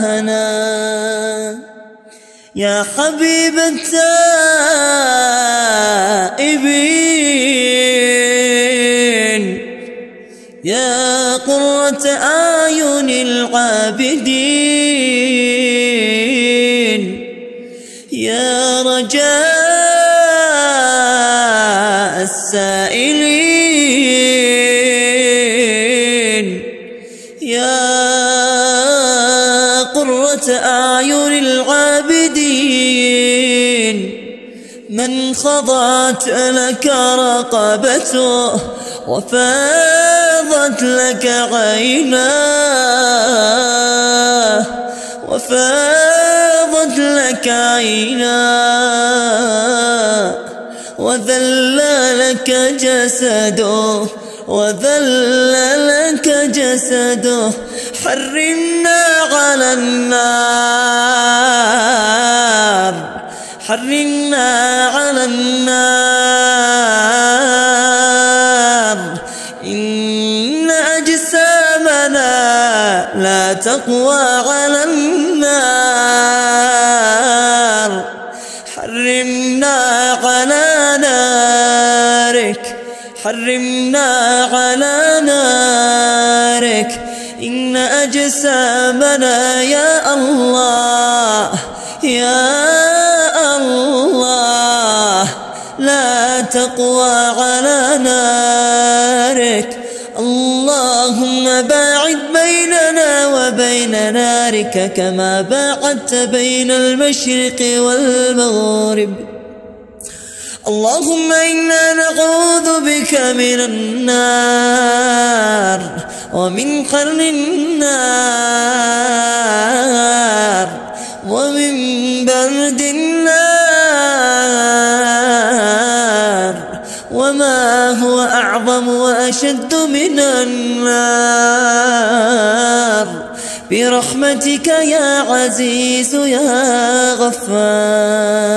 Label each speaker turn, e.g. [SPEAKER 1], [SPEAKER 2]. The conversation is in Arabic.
[SPEAKER 1] إلهنا يا حبيب التائبين يا قرة أعين العابدين يا رجاء السائلين يا قرة أعين العابدين من خضعت لك رقبته وفاضت لك عيناه وفاضت لك عيناه وذل لك جسده وذل لك جسده حرمنا على النار حرمنا على النار إن أجسامنا لا تقوى على النار حرمنا على نارك حرمنا على نارك إن أجسامنا يا الله يا الله لا تقوى على نارك اللهم باعد بيننا وبين نارك كما باعدت بين المشرق والمغرب اللهم إنا نعوذ بك من النار ومن حر النار ومن برد النار وما هو أعظم وأشد من النار برحمتك يا عزيز يا غفار.